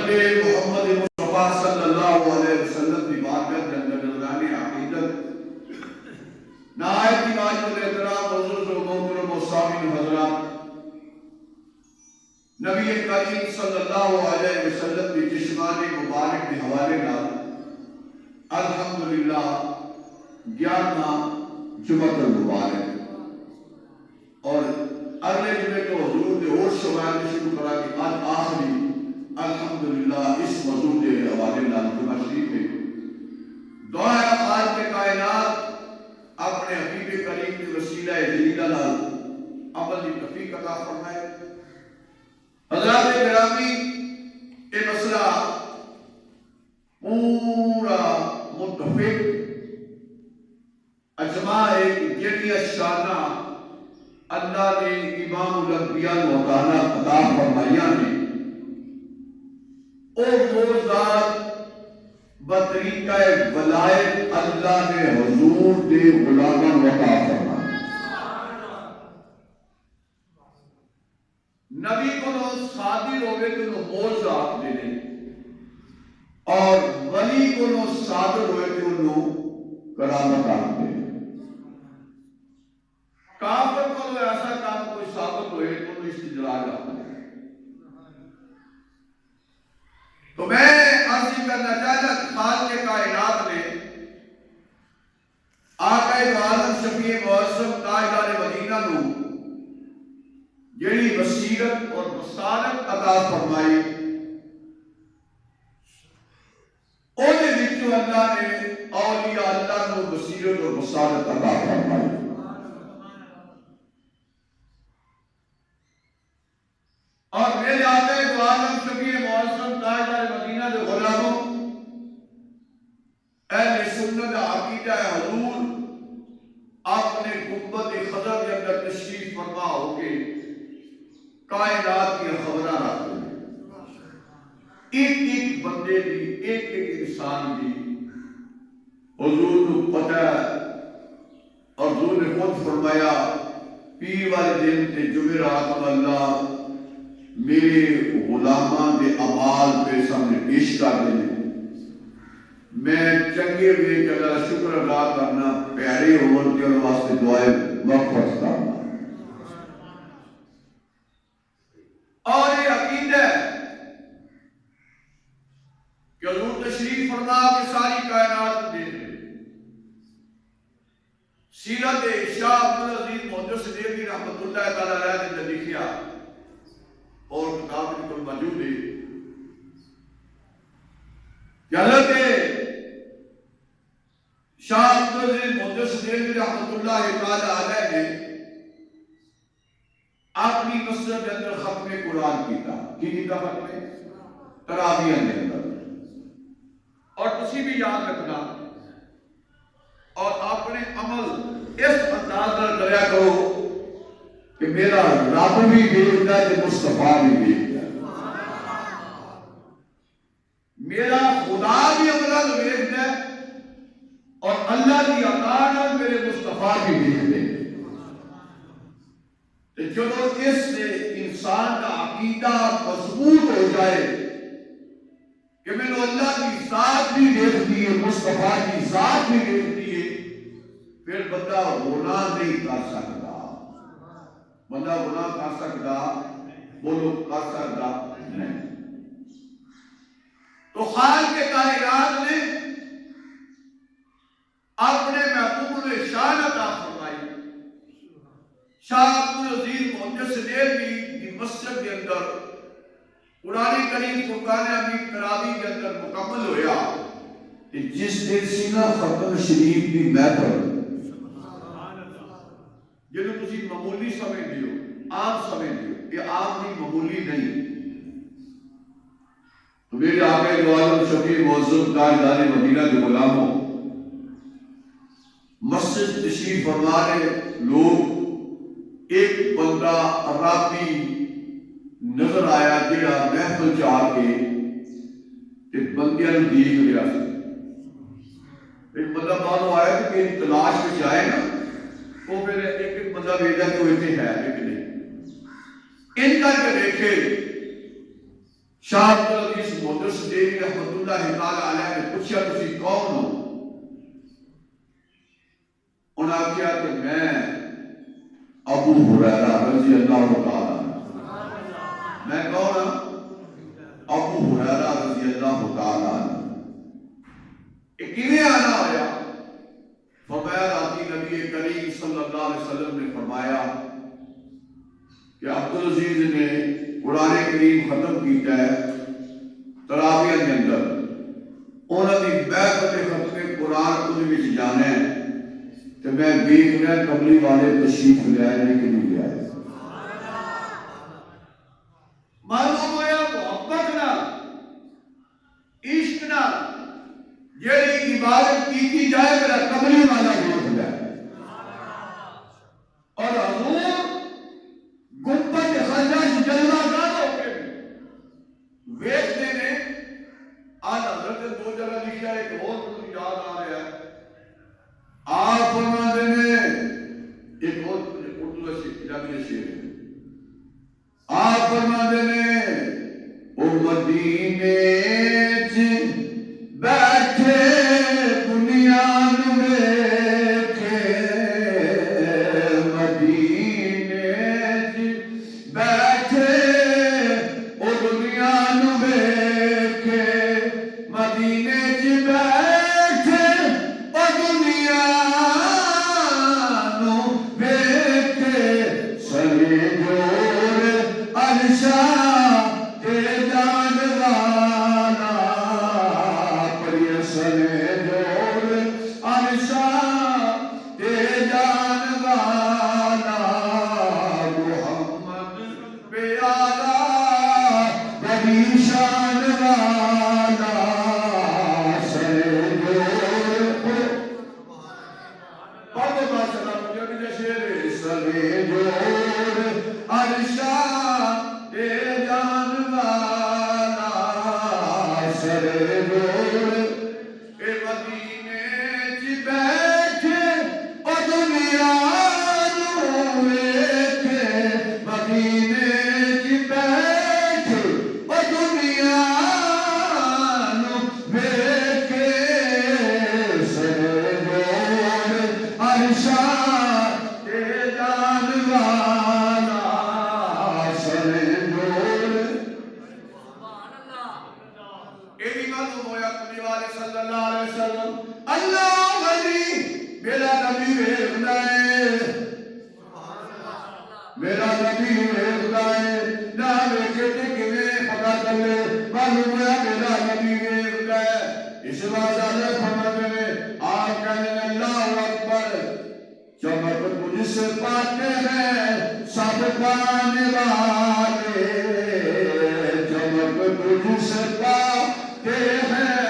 حضرت محمد مصطفیٰ صلی اللہ علیہ وسلم کی بارگاہ کے اندر نذران عقیدت نہایت ہی واجب الاحترام حضور و محترم و سامعین حضرات، نبی کریم صلی اللہ علیہ وسلم کی جسمانی مبارک کے حوالے نال الحمدللہ 11واں جمعہ المبارک اور اگلے جمعے کو حضور کے اور شمائل شروع کرا کہ آج آخری الحمدللہ اس موضوع کے حوالے نال جمعہ شریف ہے۔ دعا ہے خالق کائنات اپنے حبیب کریم کی وسیلہ جلیلہ نال عمل کی توفیق عطا فرمائے۔ حضرات گرامی، یہ مسئلہ پورا متفق اجماع ہے کہ جڑیاں شانہ اللہ نے امام الانبیاء تعالیٰ عطا فرمائیاں نے او موجزات بطریقہ ولایت اللہ نے حضور دے غلاماں عطا فرمائے۔ نبی کو صادر ہوئے تو موجزات دے اور ولی کو صادر ہوئے تو انہوں کرامت آتے ہیں۔ کافر کو ایسا کام کوئی ثابت ہوئے تو انہوں استدراج آتا ہے۔ تو میں عرض کرنا چاہتا کہ خالق کائنات نے آقا عالم شفیع معظم تاجدار مدینہ نو جڑی بصیرت اور بصارت عطا فرمائی، اونے وچوں اللہ نے اولیاء اللہ کو بصیرت اور بصارت عطا فرمائی۔ اور میرے آقا عالم شفیع معظم تاجدار مدینہ کے غلاموں، اہل سنت عقیدہ حضور اپنے گنبد خضر کے اندر تشریف فرما ہو کے کائنات کی خبریں رکھتے ہیں۔ ایک ایک بندے دی، ایک ایک انسان دی حضور کو پتہ ہے، اور حضور نے خود فرمایا پیر والے دن تے جمعرات کو اللہ میرے غلاماں دے اعمال پہ سامنے پیش کر دیں، میں چنگے ہوئے کہ اللہ شکر ادا کرنا، پیارے عمر کے واسطے دعائیں مغفرت کرنا۔ اور یہ عقیدہ ہے کہ حضور تشریف فرما کے ساری کائنات دے دیں۔ سیرت شاہ عبدالعزیز محدث دہلوی رحمۃ اللہ تعالیٰ علیہ نے لکھا اور کتاب بالکل موجود ہے کہ حضرت شاہ عبدالعزیز محدث دہلوی رحمۃ اللہ تعالیٰ علیہ نے اپنی مسجد کے اندر ختم قرآن کیتا ختم تراویح کے اندر، اور تسی بھی یاد رکھنا اور اپنے عمل اس انداز میں کریا کرو کہ میرا رب بھی دیکھتا ہے کہ مصطفیٰ بھی دیکھتا ہے، میرا خدا بھی عملہ دیکھتا ہے اور اللہ کی عطا نال میرے مصطفیٰ بھی دیکھتے ہیں۔ جب اس سے انسان کا عقیدہ مضبوط ہو جائے کہ میں نے اللہ کی ذات بھی دیکھتی ہے، مصطفیٰ کی ذات بھی دیکھتی ہے، پھر بندہ گناہ نہیں کر سکتا۔ بندہ گناہ کر سکتا، بولو کر سکتا نہیں۔ تو خالق کائنات نے اپنے محبوب نے شان عطا فرمائی۔ شاہ عبدالعزیز محدث دہلوی کی مسجد کے اندر قرآن کریم فرقان حمید تراویح کے اندر مکمل ہویا کہ جس دن سینہ ختم شریف کی محفل جنہوں تسی معمولی سمجھ دیو، عام سمجھ دیو، یہ عام نہیں، معمولی نہیں۔ تو میرے آقا عالم شفیع معظم تاجدار مدینہ کے غلاموں، مسجد تشریف فرما رہے لوگ، ایک بندہ عرابی نظر آیا جڑا محفل چاہ کے کہ بندیاں نے دیکھ لیا سی۔ ایک بندہ باہروں آیا کہ میری تلاش میں جائے نا، وہ پھر ایک بندہ بھیجا کہ وہ اتنے ہے کہ نہیں، ان کر کے دیکھے شاہ عبدالعزیز مودس دیوی رحمت اللہ تعالی علیہ نے پوچھا تسی کون ہو؟ انہاں کیا کہ میں ابو ہریرہ رضی اللہ تعالی میں کون ہوں؟ ابو ہریرہ رضی اللہ تعالی کیویں آنا ہویا؟ فرمایا آتی نبی کریم صلی اللہ علیہ وسلم نے فرمایا کہ عبدالعزیز نے قرآن کریم ختم کیتا ہے تراویح کے اندر انہوں نے محفل ختم قرآن کو بھی جانا ہے تو میں دیکھ رہا کملی والے تشریف لے آئے کہ نہیں لے آئے معلوم ہوا محبت نہ عشق نہ جیڑی عبادت کی جائے میرا کملی والا دیکھ جائے اور حضور گنبد خزش جلوہ گاہ ہو کے ویکھتے نے آج حضرت دو جگہ لکھا ہے ایک اور مجھے یاد آ رہا ہے آپ فرماتے ہیں ایک اور اردو عربی شعر ہے آپ فرماتے ہیں او مدینے بیٹھے دنیا ویکھے مدینے بیٹھے او دنیا ویکھے مدینے بیٹھے او دنیا ویکھے سنے جوڑ عرشا تے جان والا پریہ سنے جوڑ عرشا تے جان والا محمد پیارا بڑی شان والا سنے جوڑ پڑھو باشا مجھے شیر سنے جوڑ عرشا تے جان والا سنے جوڑ اے مدینے چ بیٹھے او دنیا نو ویکھے مدینے چ بیٹھے او دنیا نو ویکھے سنے جوڑ عرشا تے جان والا سنے جوڑ ایڈی معلوم ہویا کبھی والے صلی اللہ علیہ وسلم اللہ ولی میرا نبی ویکھدا ہے میرا نبی ویکھدا ہے نہ ویکھے تے کیویں پتہ چلے معلوم ہویا میرا نبی ویکھدا ہے اس واسطے فرماتے ہیں آپ کہنے ہیں اللہ اکبر چمک تجھ سے پاتے ہیں سب پانے والے چمک تجھ سے پاتے ہیں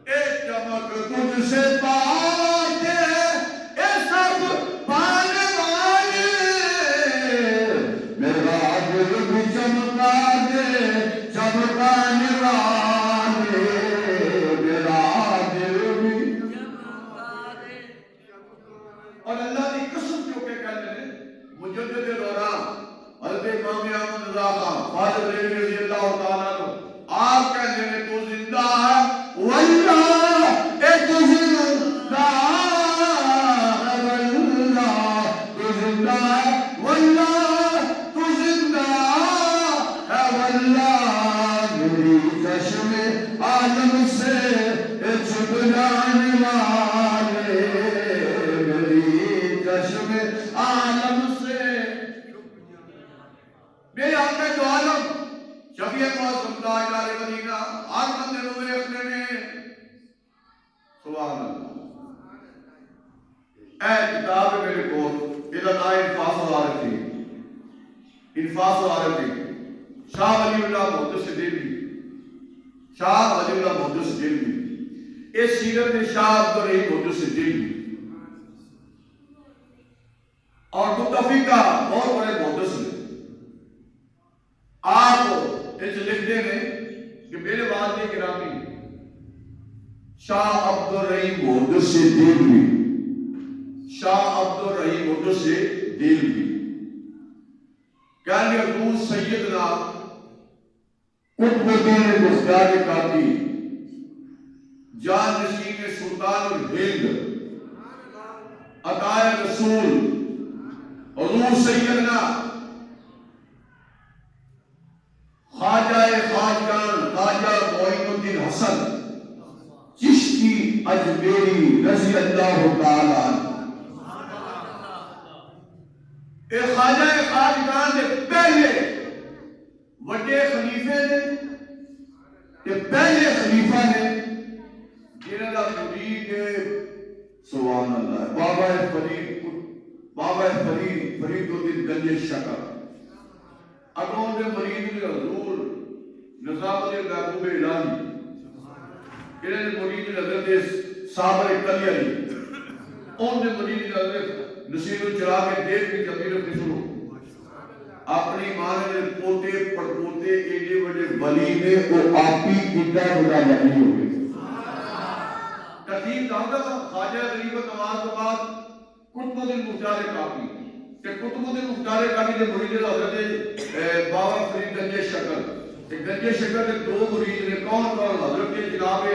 اے چمک تجھ سے پاتے ہیں اے سب پانے والے میرا دل بھی چمکا دے چمکانے والے میرا دل بھی اور اللہ کی قسم جو کہ کہتے ہیں مجدد دوران حضرت امام احمد رضا خان فاضل ریلی رضی اللہ تعالیٰ عنہ آپ کہتے ہیں تو زندہ ہے واللہ اے تو زندہ ہے واللہ تو زندہ ہے واللہ تو زندہ ہے واللہ میری چشم عالم سے چھپ جانے والے میری چشم عالم سے میرے آقا دو عالم شفیع معظم تاجدار مدینہ ہر بندے نو ویکھدے نے سبحان اللہ اے کتاب ہے میرے کو یہ نام انفاس العارفی انفاس العارفی شاہ ولی اللہ محدث دہلوی شاہ ولی اللہ محدث دہلوی اس سیرت شاہ عبدالرحیم محدث دہلوی اور متفقہ بہت بڑے محدث نے آپ اس لکھتے ہیں کہ میرے والد گرامی شاہ عبدالرحیم محدث دہلوی شاہ عبدالرحیم محدث دہلوی کہنے اہل حضور سیدنا قطب الدین بختیار کاکی جان نشین سلطان الہند عطائے رسول حضور سیدنا خواجہ خواجگان خواجہ معین الدین حسن چشتی اجمیری رضی اللہ تعالی عنہ اے خواجہ خواجگان دے پہلے وڈے خلیفے نے کہ پہلے خلیفہ نے جنہاں دا مرید سبحان اللہ بابا فرید الدین گنج شکر اگوں دے مرید نے حضور نظام الدین محبوب الہی انہاں دے مرید نے حضرت صابر کلی علی ان دے مرید نے حضرت نصیر الچراغ دیکھ کی جبیر خسرو اپنی ماں نے پوتے پڑپوتے ایڈے بڑے ولی نے وہ آپ ہی اتنا بڑا ولی ہو گئے ترتیب داؤدہ خواجہ غریب نواز کے بعد قطب الدین مختار کاکی کہ قطب الدین مختار کاکی کے مرید حضرت بابا فرید گنج شکر کہ گنج شکر کے دو مرید نے کون حضرت جناب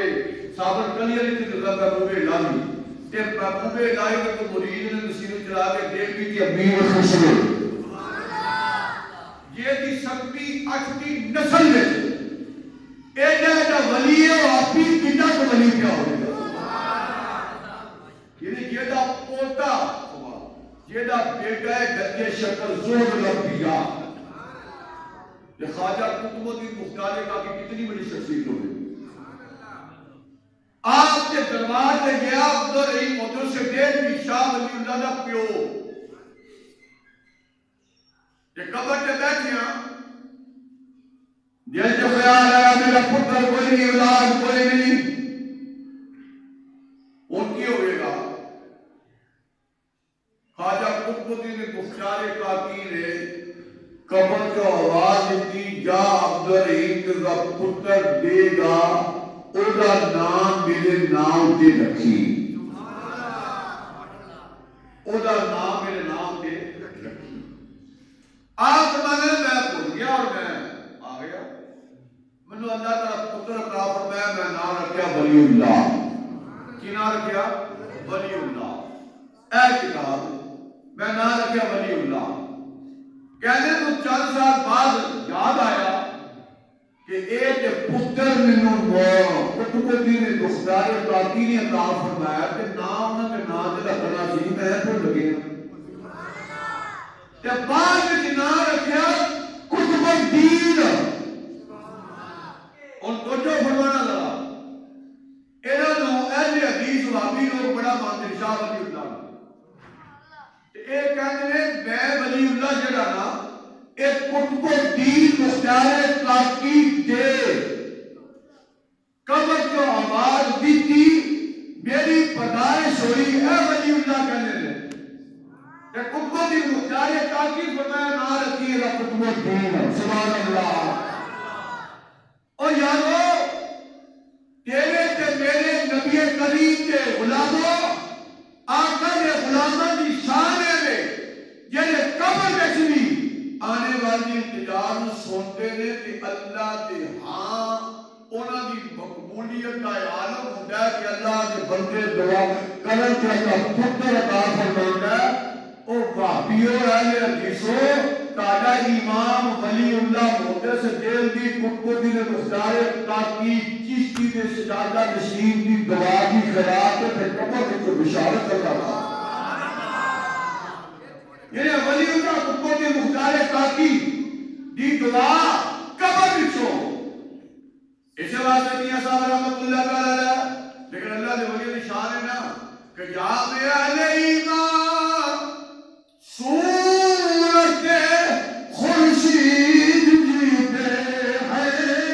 صابر کلی علی کی حضرت محبوب الہی کہ محبوب الہی کے مرید نے نصیر الچراغ دیکھ کی تھی امیر خسرو یہ دی سکتی اچھتی نسل میں ایڈا ولی ہے آپ ہی کتا کو ولی کیا ہوگا یعنی یہ دا پوتا یہ دا بیٹا ہے گنج شکر زور الانبیاء یہ خواجہ قطب الدین مختار کاکی کتنی بڑی شخصیت ہوگی آپ کے دربار سے گیا عبد رحیم موجود سے دیر بھی شاہ ولی اللہ دا پیو کہ قبر کے بیٹھیاں دل جو خیال آیا میرا پتر کوئی نہیں اولاد کوئی نہیں ان کی ہوئے گا خواجہ قطب الدین مختار کاکی نے قبر کو آواز دی جا عبد الرحیم کا پتر دے گا اوہ نام میرے نام دے رکھی اوہ نام میرے نام دے رکھی آپ زمانے میں بھول گیا اور میں آ گیا منو اللہ تعالیٰ پتر عطا فرمایا میں نام رکھیا ولی اللہ کی نام رکھیا ولی اللہ اے کتاب میں نام رکھیا ولی اللہ کہنے تو چند سال بعد یاد آیا کہ ایک پتر منو قطب الدین مختار کاکی نے عطا فرمایا کہ نام نہ کہ نام دے رکھنا سی میں بھول گیا کہ بعد میں نام رکھیا قطب الدین ان کو جو فرمانا لگا انہوں اہل حدیث وہابی لوگ بڑا مانتے شاہ ولی اللہ ایک کہتے ہیں میں ولی اللہ جڑا نا ایک قطب الدین مختار کاکی دے قبر جو آواز دی تھی میری پیدائش ہوئی اے ولی اللہ کہنے لے کہ قطب الدین مختار کاکی فرمایا نہ رکھیے گا قطب الدین سبحان اللہ اور یادو تیرے تے میرے نبی کریم کے غلاموں آقا نے غلاموں کی شان ہے جنہیں قبر میں چلی آنے والی انتظار سنتے نے کہ اللہ دے ہاں انہاں دی مقبولیت کا عالم ہوتا ہے کہ اللہ کے بندے دعا کرن کے اللہ پتر عطا فرماتا ہے او وہابیو اہل حدیثو تاجا امام ولی اللہ موتے سے دل دی قطب الدین مختار کاکی چشتی دے سجادہ نشین دی دعا کی خیرات تے قبر کو بشارت کرتا تھا یعنی ولی اللہ قطب الدین مختار کاکی دی دعا قبر وچوں اسے واسطے میاں صاحب رحمۃ اللہ تعالی علیہ لیکن اللہ دے ولی دی شان ہے نا کہ یا اہل ایمان صورت خورشید جیتے ہیں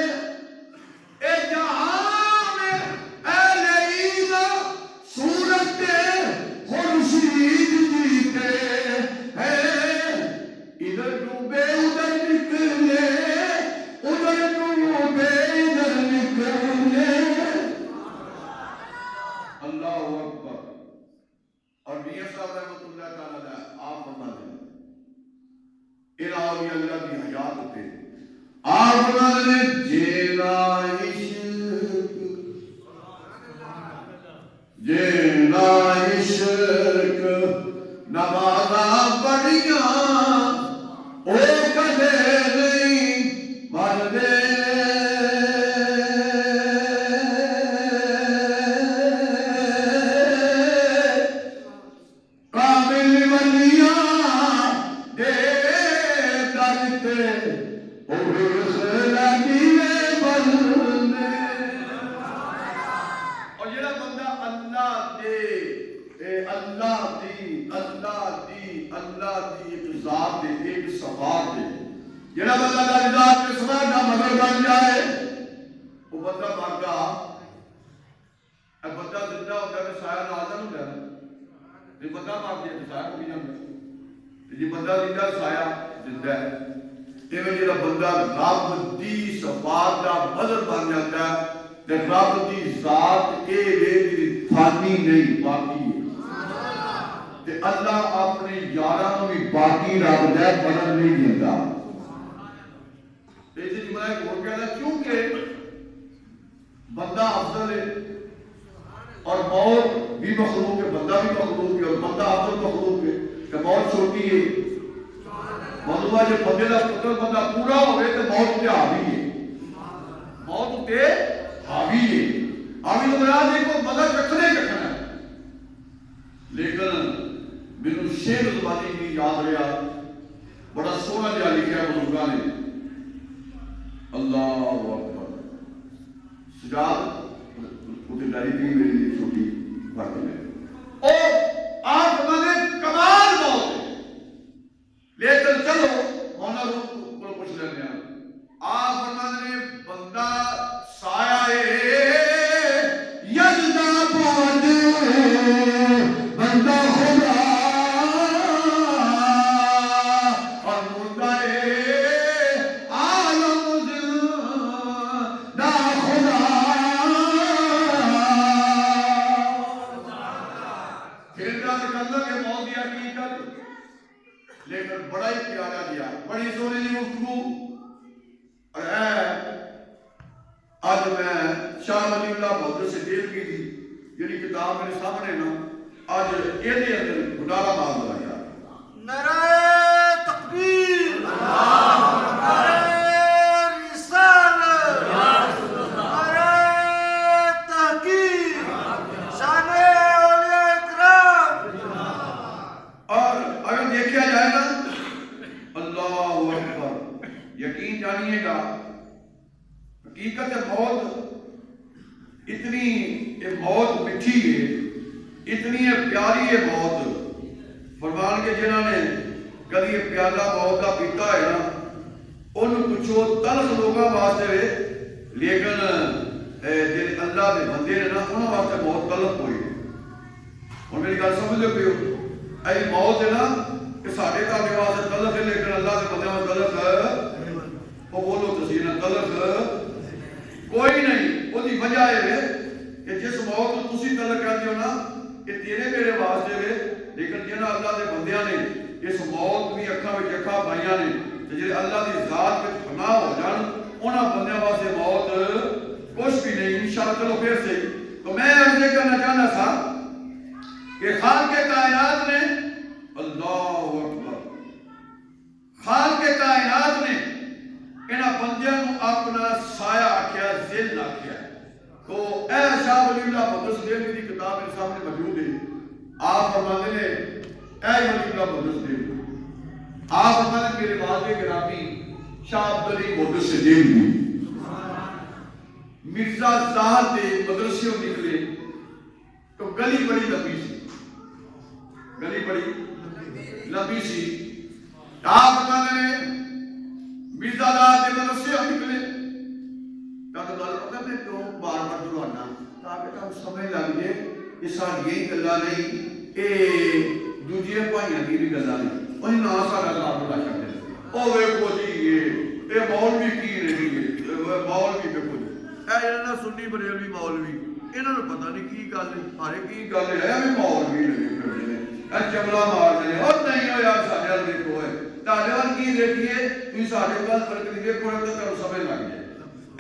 اے جہاں میں اہل ایمان صورت خورشید جیتے ہیں ادھر ڈوبے ادھر نکلے ادھر ڈوبے ادھر نکلے اللہ اکبر اور میاں صاحب رحمۃ اللہ تعالی آپ فرماتے ہیں آپ نے جینا عشق جینا عشق نمازاں پڑھیاں او کدے نہیں مردے کامل ولیاں دے درتے اور جڑا بندہ اللہ دی ایک ذات دے ایک صفات دے جڑا بندہ اللہ دی ذات کے صفات دا مگر بن جائے وہ بندہ مردا بندہ زندہ ہوتا ہے سایہ نازل ہوتا ہے یہ بندہ مر جائے سایہ ہو جاتا ہے یہ بندہ زندہ سایہ زندہ ہے ایویں جڑا بندہ رب دی صفات دا مظہر بن جاتا ہے تے رب دی ذات اے ویری فانی نہیں باقی ہے تے اللہ اپنے یاراں نوں بھی باقی رب دا بدل نہیں دیندا تے جی میں ایک اور کہنا کیونکہ بندہ افضل ہے اور موت بھی مخلوق ہے بندہ بھی مخلوق ہے اور بندہ افضل مخلوق ہے کہ موت چھوٹی ہے موضوع جو بندے کا پتر بندہ پورا ہوئے تو موت تے حاوی ہے موت تے حاوی ہے حاوی تو مراد ہے کو بندہ چکھنے چکھنا ہے لیکن مینوں شعر زبانی بھی یاد رہا بڑا سونا جہا لکھا بزرگاں نے اللہ اکبر سجاد وہ ڈاری تھی میری چھوٹی بات میں او آپ نے کمال موت لیکن چلو مولا روح کو پوچھ لیتے ہیں آپ فرماتے ہیں بندہ سایہ یزدہ پود بندہ خدا اور مردہ عالم زندہ خدا پھر جا نکلنا کہ موت کی حقیقت لیکن بڑا ہی پیارا دیا بڑی سونی دی گفتگو اور آج میں شاہ ولی اللہ بہادر سے دیر کی تھی یعنی کتاب میرے سامنے نا آج یہ دے اندر گھٹالا باز لگا نعرہ تکبیر نعرہ رسالت نعرہ تحقیق شان اولیاء اکرام اور اگر دیکھا جائے نا اللہ اکبر یقین جانیے گا حقیقت موت اتنی موت مٹھی ہے اتنی پیاری ہے موت فرمان کے جنہوں نے کبھی یہ پیالہ موت کا پیتا ہے نا ان کچھو تلخ لوگوں واسطے لیکن جن اللہ کے بندے نے نا انہوں واسطے موت تلخ ہوئی اور میری گل سمجھ لو پیو ایسی موت ہے نا کہ ساڑھے تاکہ واسطے تلخ ہے لیکن اللہ کے بندے میں تلخ ہے وہ بولو تسینا تلخ کوئی نہیں وہ دی وجہ ہے کہ جس موت کو تسی تلخ کہتے ہو نا کہ تیرے میرے واسطے ہے لیکن جنہ اللہ کے بندیاں نے اس موت بھی اکھاں وچ اکھاں پائیاں نے تے جڑے اللہ دی ذات وچ فنا ہو جان انہاں بندیاں واسطے موت کچھ بھی نہیں انشاءاللہ چلو پھر سے تو میں عرض کرنا چاہنا تھا کہ خالق کائنات نے اللہ اکبر خالق کائنات نے انہاں بندیاں نو اپنا سایہ آکھیا ذل آکھیا تو اے شاہ ولی اللہ بہادر صدیق کی کتاب میرے سامنے موجود ہے آپ فرماتے ہیں اے ولی اللہ بہادر صدیق آپ فرماتے ہیں میرے والد گرامی شاہ عبدالعلی بہادر صدیق بھی مرزا ظاہر دے مدرسیوں نکلے تو گلی بڑی لمبی سی گلی بڑی لمبی سی آپ فرماتے ہیں مرزا ظاہر دے مدرسیوں نکلے تاکہ گل پتہ میں کیوں بار بار دہرانا تاکہ تم سمجھ لگ جائے یہ ساری گلاں نہیں اے دوجے بھائیاں دی بھی گلاں نہیں انہیں نہ سارا لا بلا چھڈ دے او ویکھو جی یہ مولوی کی نہیں ہے مولوی ویکھو جی اے انہاں سنی بریلوی مولوی انہاں نوں پتہ نہیں کی گل ہے ہارے کی گل ہے ایویں مولوی لگے پھردے نے اے چملا مار دے اور نہیں ہو یار ساڈے ال دیکھو ہے تعلیم کی دیکھیے تھی ساڑھے پاس پڑھ کے دیکھے پڑھ تو کرو سمجھ لگ جائے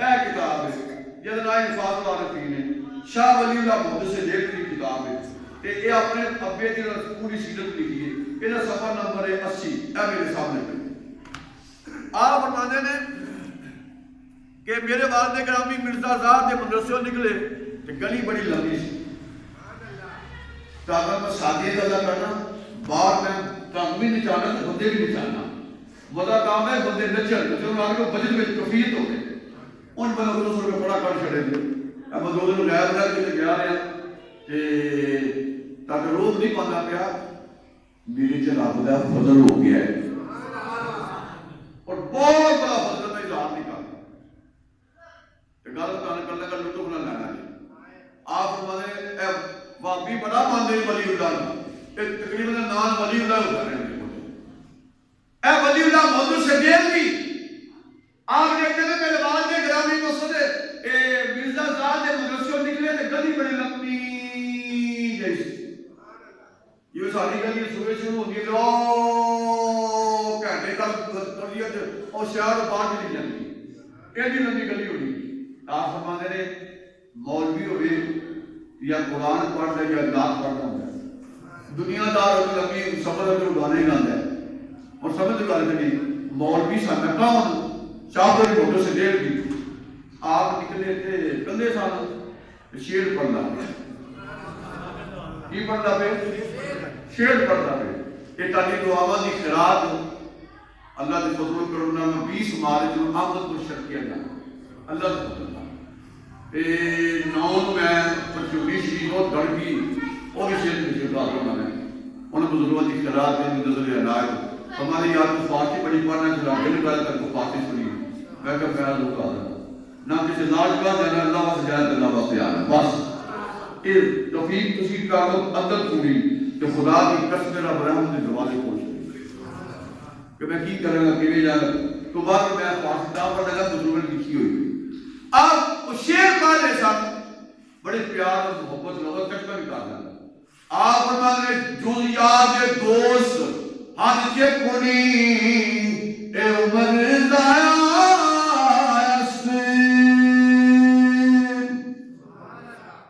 اے کتاب ہے جہاں نام انفاظ العارفین ہے شاہ ولی اللہ محمد سے لیٹ کی کتاب ہے کہ یہ اپنے ابے کی پوری سیرت لکھی ہے یہ صفحہ نمبر ہے 80 اے میرے سامنے پہ آپ فرماتے ہیں کہ میرے والد گرامی مرزا زاد کے مدرسے نکلے کہ گلی بڑی لمبی سی تاکہ میں سادی اللہ کرنا باہر میں کام بھی نہیں چاہنا تو بندے بھی نہیں چاہنا مزہ کام ہے بندے نچل تو انہوں نے بجٹ میں کفیت ہو گئے ان بندوں کو دوسروں کو بڑا کر چھڑے دے اب دو دن غیر بڑا کے گیا رہے کہ تاکہ روز نہیں پانا پیا میری جناب دا فضل ہو گیا ہے اور بہت بڑا فضل میں اظہار نہیں کرنا گل کرنے کا لطف نہ لینا ہے آپ فرماتے ہیں واقعی بڑا ماندے ولی اللہ تقریباً نام ولی اللہ ہوتا ہے اے ولی اللہ محمد صدیق بھی آپ دیکھتے ہیں میرے والد گرامی کو سنے مرزا زاد کے مدرسوں نکلے تو گلی بڑی لمبی جیسی یہ ساری گلی صبح شروع ہوتی ہے او گھنٹے تک کر دیا اور شہر باہر بھی نہیں جاتی ایڈی لمبی گلی ہوئی آپ فرماتے ہیں مولوی ہوئے یا قرآن پڑھتا ہے یا نعت پڑھتا ہوں دنیا دار لمبی سفر جو گانے گاتا ہے اور سمجھ گا کہ مولوی سامنے کون چاہتے ہیں موٹر سے ڈیڑھ دی آپ نکلے تھے کندھے سال شیر پڑھنا کی پڑھنا پہ شیر پڑھنا پہ یہ تاکہ دعاواں دی خیرات اللہ کے فضل و کرم میں 20 مارچ کو آمد کو شرط کیا جانا اللہ سے فضل نون میں پرچولی شریف اور گڑگی اور بھی شیر کے شرطات ہونا ہے انہیں بزرگوں کی خیرات میں نظر عنایت ہماری یاد کو فاتح بڑی پڑھنا چلا دل پہلے تک کو فاتح سنی میں کہ میرا لوگ آ رہا نہ کسی لاج کا جانا اللہ واسطے جانا اللہ واسطے آنا بس یہ توفیق تسی کا اندر پوری کہ خدا کی قسم رب رحمت کے دروازے پہنچ کہ میں کی کروں گا کہ جانا تو بعد میں فاتح پڑھنے کا بزرگ لکھی ہوئی آپ شیر پڑھنے ساتھ بڑے پیار اور محبت لوگ کچھ بھی کرنا آپ فرماتے جزیات دوست حد کے کنی اے عمر ضائع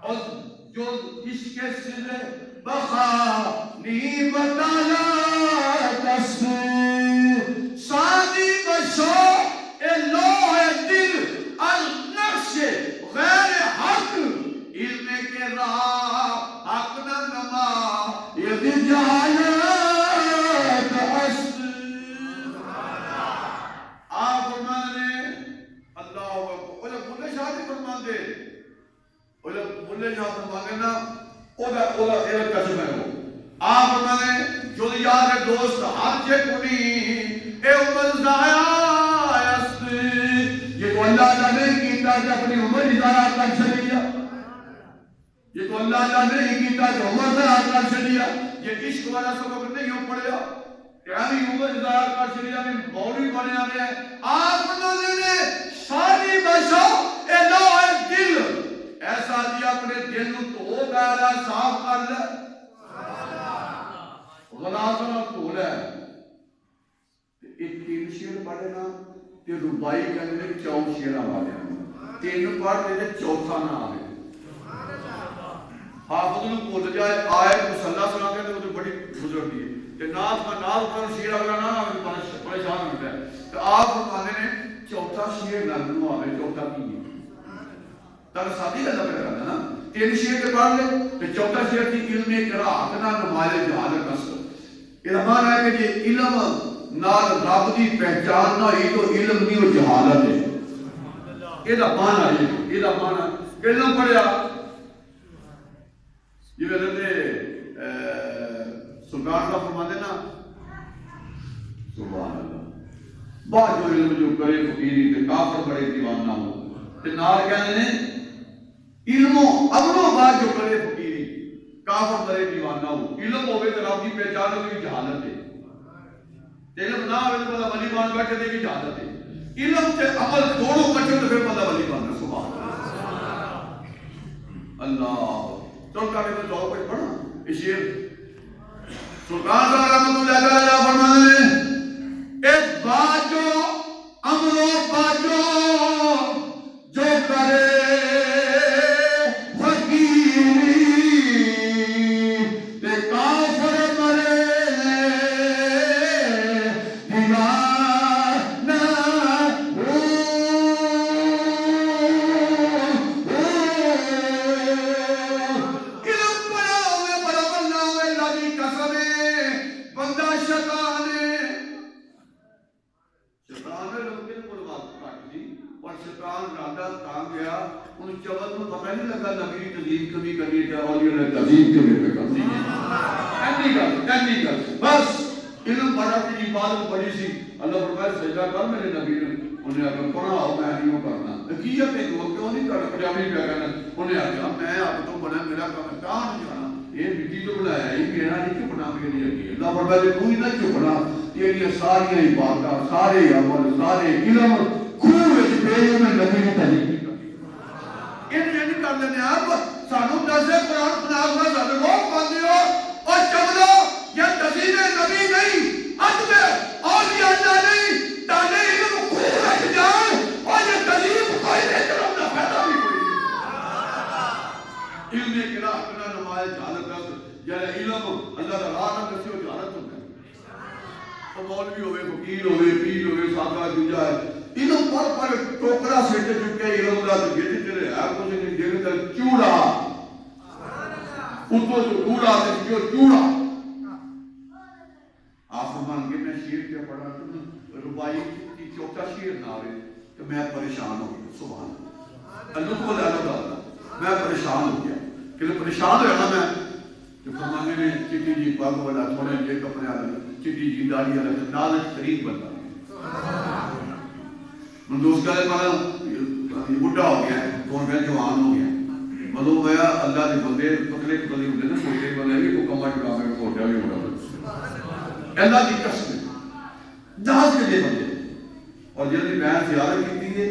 اور جو اس کے سلے بخانی بطالا تصویر سادی بشو اے لوح دل النقش غیر حق علم کے راہ حق نہ نما یہ جہالت ملے جہاں فرمانے نا اولا ایک قسم ہے وہ آپ فرمانے جو یار دوست ہر چے کنی اے عمر ضائع یہ تو اللہ نے کیتا کہ اپنی عمر ضائع کر چلیا یہ تو اللہ نے کیتا کہ عمر ضائع کر چلیا یہ عشق والا سبق نہیں ہو پڑیا کہ ہمیں عمر ضائع کر چلیا میں مولوی بنے آنے ہیں آپ فرمانے نے ساری بشو اے لوح دل ایسا دیا اپنے دل تو گالا صاف کر لے غلازہ تو لے ایک تین شیر پڑھے نا تے ربائی کہنے چون شیرہ والے تین پڑھ دے چوتھا نہ آئے حافظ نے بول جائے آیت مسلح سنا کے تو بڑی بزرگ دی کہ ناز کا ناز پر شیرہ والا نہ آئے پریشان ہوتا ہے تو آپ فرمانے نے چوتھا شیر نہ آئے چوتھا کی ہے تاکہ ساتھی کا ذکر کرنا نا تین شیر کے پڑھ لے تو چوتھا شیر تھی علم قرات نہ نمائے جہالت اصل یہ مانا ہے کہ یہ علم نال رب دی پہچان نہ ہی تو علم نہیں وہ جہالت ہے یہ مانا ہے یہ مانا علم پڑھیا یہ حضرت سلطان کا فرماتے نا سبحان اللہ بعد جو علم جو کرے فقیری تے کافر بڑے دیوان نہ ہو تے نال کہنے نے علم اولو بعد جو کرے فقیری کافر بڑے دیوان نہ ہو علم ہوے تے رب دی پہچان ہوے جہالت ہے علم نہ ہوے تے بندہ ولی بن بیٹھے تے بھی جہالت ہے علم تے عمل دونوں کٹے تے پھر بندہ ولی بننا سبحان اللہ تو کہے تو جو کچھ پڑھا یہ شعر سلطان صاحب رحمۃ اللہ علیہ فرماتے ہیں اور شیطان زیادہ تانگ گیا ان چوت کو پتہ نہیں لگا نبی تزیم کبھی کرنی ہے اولیاء نے تزیم کے لیے کرنی ہے اینی کر بس علم بڑا کی عبادت بڑی سی اللہ فرمائے سجدہ کر میرے نبی نے انہیں اگر پڑھاؤ میں نہیں کرنا حقیقت ہے وہ کیوں نہیں کرنا پجامی پہ کہنا انہیں آگیا میں آپ تو بنا میرا کام کہاں نہیں جانا یہ مٹی تو بنایا ہے میرا نہیں چپنا میری ہے اللہ فرمائے تو ہی نہ چپنا تیری ساری عبادت سارے عمل سارے علم خوب پیڑوں میں نبی نے تحلیل کی یہ نہیں کر لینے آپ سانو دسے قرآن سنا ہوا سارے لوگ پاتے ہو اور چملو یہ تزیم نبی نہیں عدب اولیاء اللہ نہیں تانے علم خوب رکھ جائے اور یہ تزیم کوئی نہیں طرف نہ فیدہ بھی کوئی علم قرآن کنا نمائے جہالت یعنی علم اللہ تعالیٰ نہ کسی ہو جہالت ہوتا ہے تو مولوی ہوئے فقیر ہوئے پیر ہوئے سادہ جوجا ہے علم پر ٹوکرا سیٹے چکے علم اللہ تو گیتے چلے آپ کو سے دیکھے تر چوڑا اتو جو چوڑا سے جو چوڑا آپ فرمان کے میں شیر کیا پڑھا تو ربائی کی چوکا شیر نہ آئے تو میں پریشان ہو گیا سبحان اللہ کو لعنت اللہ میں پریشان ہو گیا کہ پریشان ہو گیا میں کہ فرمانے میں چٹی جی پاک والا تھوڑے جے کپڑے آلے چٹی جی داڑھی آلے نالت قریب بنتا من دوست کا مانا بڑھا ہو گیا ہے تو میں جوان ہو گیا مطلب گیا اللہ نے بندے پتلے پتلے ہوتے نا چھوٹے بنے بھی کو کمر چکا میں چھوٹا بھی ہوتا اللہ کی قسم جہاز کے لیے بندے اور جلدی میں زیارت کی تھی